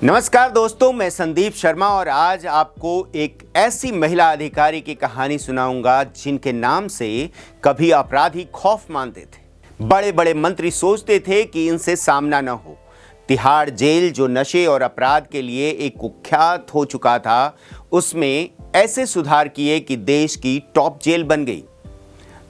नमस्कार दोस्तों, मैं संदीप शर्मा और आज आपको एक ऐसी महिला अधिकारी की कहानी सुनाऊंगा जिनके नाम से कभी अपराधी खौफ मानते थे। बड़े बड़े मंत्री सोचते थे कि इनसे सामना न हो। तिहाड़ जेल जो नशे और अपराध के लिए एक कुख्यात हो चुका था, उसमें ऐसे सुधार किए कि देश की टॉप जेल बन गई।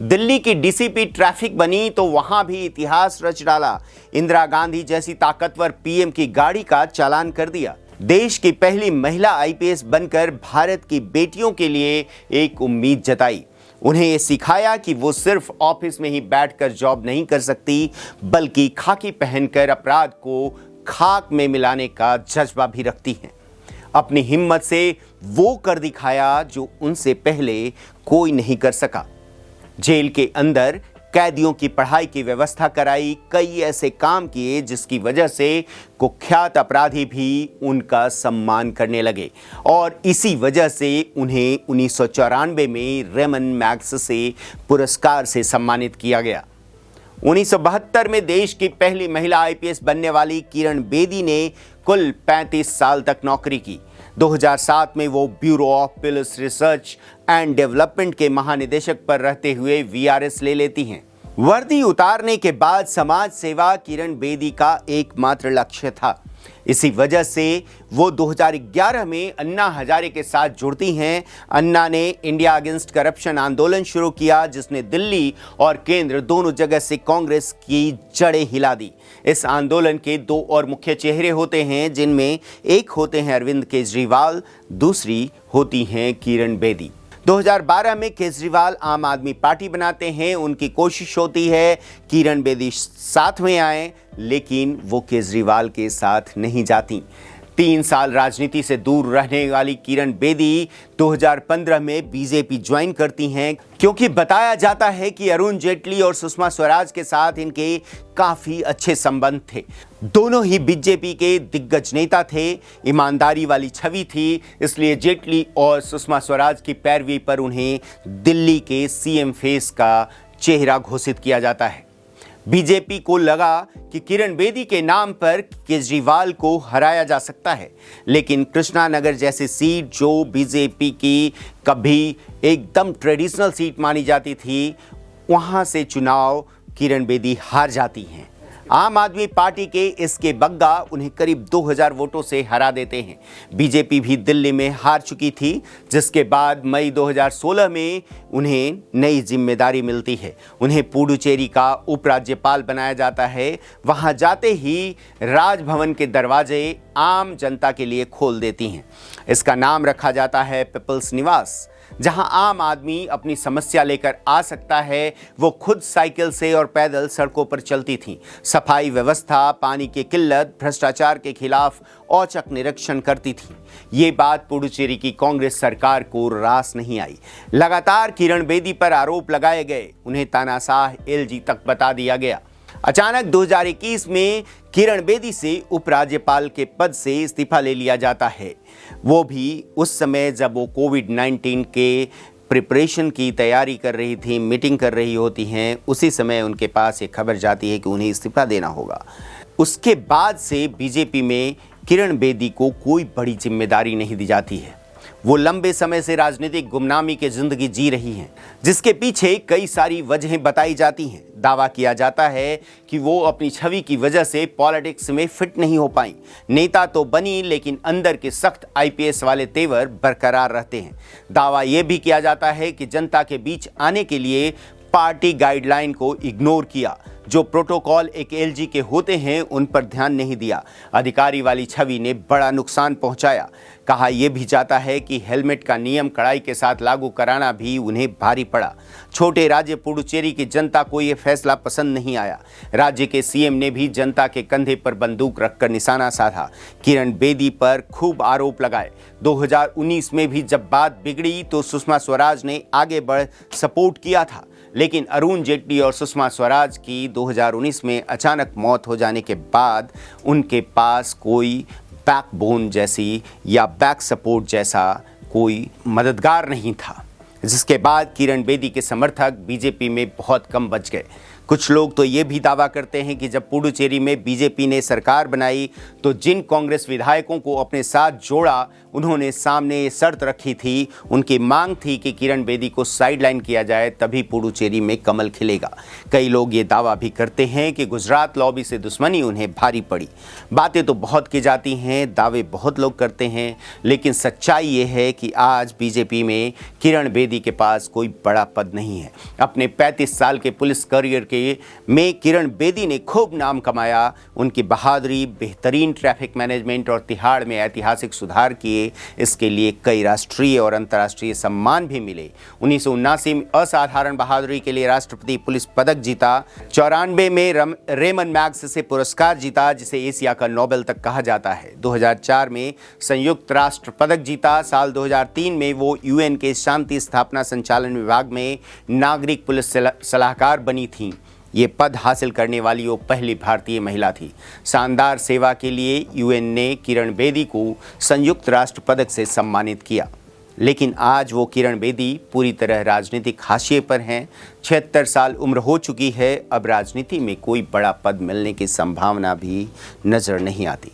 दिल्ली की डीसीपी ट्रैफिक बनी तो वहां भी इतिहास रच डाला। इंदिरा गांधी जैसी ताकतवर पीएम की गाड़ी का चालान कर दिया। देश की पहली महिला आईपीएस बनकर भारत की बेटियों के लिए एक उम्मीद जताई। उन्हें यह सिखाया कि वो सिर्फ ऑफिस में ही बैठकर जॉब नहीं कर सकती, बल्कि खाकी पहनकर अपराध को खाक में मिलाने का जज्बा भी रखती हैं। अपनी हिम्मत से वो कर दिखाया जो उनसे पहले कोई नहीं कर सका। जेल के अंदर कैदियों की पढ़ाई की व्यवस्था कराई, कई ऐसे काम किए जिसकी वजह से कुख्यात अपराधी भी उनका सम्मान करने लगे और इसी वजह से उन्हें 1994 में रेमन मैग्सेसे पुरस्कार से सम्मानित किया गया। 1972 में देश की पहली महिला आईपीएस बनने वाली किरण बेदी ने कुल 35 साल तक नौकरी की। 2007 में वो bureau of police research and development के महानिदेशक पर रहते हुए वीआरएस ले लेती हैं। वर्दी उतारने के बाद समाज सेवा किरण बेदी का एकमात्र लक्ष्य था। इसी वजह से वो 2011 में अन्ना हजारे के साथ जुड़ती हैं। अन्ना ने इंडिया अगेंस्ट करप्शन आंदोलन शुरू किया, जिसने दिल्ली और केंद्र दोनों जगह से कांग्रेस की जड़ें हिला दी। इस आंदोलन के दो और मुख्य चेहरे होते हैं, जिनमें एक होते हैं अरविंद केजरीवाल, दूसरी होती हैं किरण बेदी। 2012 में केजरीवाल आम आदमी पार्टी बनाते हैं। उनकी कोशिश होती है किरण बेदी साथ में आए, लेकिन वो केजरीवाल के साथ नहीं जाती। 3 साल राजनीति से दूर रहने वाली किरण बेदी 2015 में बीजेपी ज्वाइन करती हैं, क्योंकि बताया जाता है कि अरुण जेटली और सुषमा स्वराज के साथ इनके काफी अच्छे संबंध थे। दोनों ही बीजेपी के दिग्गज नेता थे, ईमानदारी वाली छवि थी, इसलिए जेटली और सुषमा स्वराज की पैरवी पर उन्हें दिल्ली के सीएम फेस का चेहरा घोषित किया जाता है। बीजेपी को लगा कि किरण बेदी के नाम पर केजरीवाल को हराया जा सकता है, लेकिन कृष्णानगर जैसी सीट जो बीजेपी की कभी एकदम ट्रेडिशनल सीट मानी जाती थी, वहां से चुनाव किरण बेदी हार जाती हैं। आम आदमी पार्टी के इसके बग्गा उन्हें करीब 2000 वोटों से हरा देते हैं। बीजेपी भी दिल्ली में हार चुकी थी, जिसके बाद मई 2016 में उन्हें नई जिम्मेदारी मिलती है। उन्हें पुडुचेरी का उपराज्यपाल बनाया जाता है। वहां जाते ही राजभवन के दरवाजे आम जनता के लिए खोल देती हैं। इसका नाम रखा जाता है पीपल्स निवास, जहां आम आदमी अपनी समस्या लेकर आ सकता है। वो खुद साइकिल से और पैदल सड़कों पर चलती थीं। सफाई व्यवस्था, पानी की किल्लत, भ्रष्टाचार के खिलाफ औचक निरीक्षण करती थी। ये बात पुडुचेरी की कांग्रेस सरकार को रास नहीं आई। लगातार किरण बेदी पर आरोप लगाए गए, उन्हें तानाशाह एलजी तक बता दिया गया। अचानक 2021 में किरण बेदी से उपराज्यपाल के पद से इस्तीफा ले लिया जाता है। वो भी उस समय जब वो कोविड-19 के प्रिपरेशन की तैयारी कर रही थी, मीटिंग कर रही होती हैं, उसी समय उनके पास एक खबर जाती है कि उन्हें इस्तीफा देना होगा। उसके बाद से बीजेपी में किरण बेदी को कोई बड़ी जिम्मेदारी नहीं दी जाती है। वो लंबे समय से राजनीतिक गुमनामी की जिंदगी जी रही हैं, जिसके पीछे कई सारी वजहें बताई जाती हैं। दावा किया जाता है कि वो अपनी छवि की वजह से पॉलिटिक्स में फिट नहीं हो पाई। नेता तो बनी, लेकिन अंदर के सख्त आईपीएस वाले तेवर बरकरार रहते हैं। दावा यह भी किया जाता है कि जनता के बीच आने के लिए पार्टी गाइडलाइन को इग्नोर किया। जो प्रोटोकॉल एक एलजी के होते हैं, उन पर ध्यान नहीं दिया। अधिकारी वाली छवि ने बड़ा नुकसान पहुंचाया। कहा यह भी जाता है कि हेलमेट का नियम कड़ाई के साथ लागू कराना भी उन्हें भारी पड़ा। छोटे राज्य पुडुचेरी की जनता को यह फैसला पसंद नहीं आया। राज्य के सीएम ने भी जनता के कंधे पर बंदूक रखकर निशाना साधा। किरण बेदी पर खूब आरोप लगाए। 2019 में भी जब बात बिगड़ी तो सुषमा स्वराज ने आगे बढ़ सपोर्ट किया था, लेकिन अरुण जेटली और सुषमा स्वराज की 2019 में अचानक मौत हो जाने के बाद उनके पास कोई बैकबोन जैसी या बैक सपोर्ट जैसा कोई मददगार नहीं था, जिसके बाद किरण बेदी के समर्थक बीजेपी में बहुत कम बच गए। कुछ लोग तो ये भी दावा करते हैं कि जब पुडुचेरी में बीजेपी ने सरकार बनाई तो जिन कांग्रेस विधायकों को अपने साथ जोड़ा, उन्होंने सामने ये शर्त रखी थी, उनकी मांग थी कि किरण बेदी को साइडलाइन किया जाए, तभी पुडुचेरी में कमल खिलेगा। कई लोग ये दावा भी करते हैं कि गुजरात लॉबी से दुश्मनी उन्हें भारी पड़ी। बातें तो बहुत की जाती हैं, दावे बहुत लोग करते हैं, लेकिन सच्चाई ये है कि आज बीजेपी में किरण बेदी के पास कोई बड़ा पद नहीं है। अपने 35 साल के पुलिस करियर में किरण बेदी ने खूब नाम कमाया। उनकी बहादुरी, बेहतरीन ट्रैफिक मैनेजमेंट और तिहाड़ में ऐतिहासिक सुधार किए, इसके लिए कई राष्ट्रीय और अंतर्राष्ट्रीय सम्मान भी मिले। 1979 में असाधारण बहादुरी के लिए राष्ट्रपति पुलिस पदक जीता। 94 में रेमन मैग्स से पुरस्कार जीता, जिसे एशिया का नोबेल तक कहा जाता है। 2004 में संयुक्त राष्ट्र पदक जीता। साल 2003 में वो यूएन के शांति स्थापना संचालन विभाग में नागरिक पुलिस सलाहकार बनी थी। ये पद हासिल करने वाली वो पहली भारतीय महिला थी। शानदार सेवा के लिए यूएन ने किरण बेदी को संयुक्त राष्ट्र पदक से सम्मानित किया। लेकिन आज वो किरण बेदी पूरी तरह राजनीतिक हाशिए पर हैं। 76 साल उम्र हो चुकी है। अब राजनीति में कोई बड़ा पद मिलने की संभावना भी नजर नहीं आती।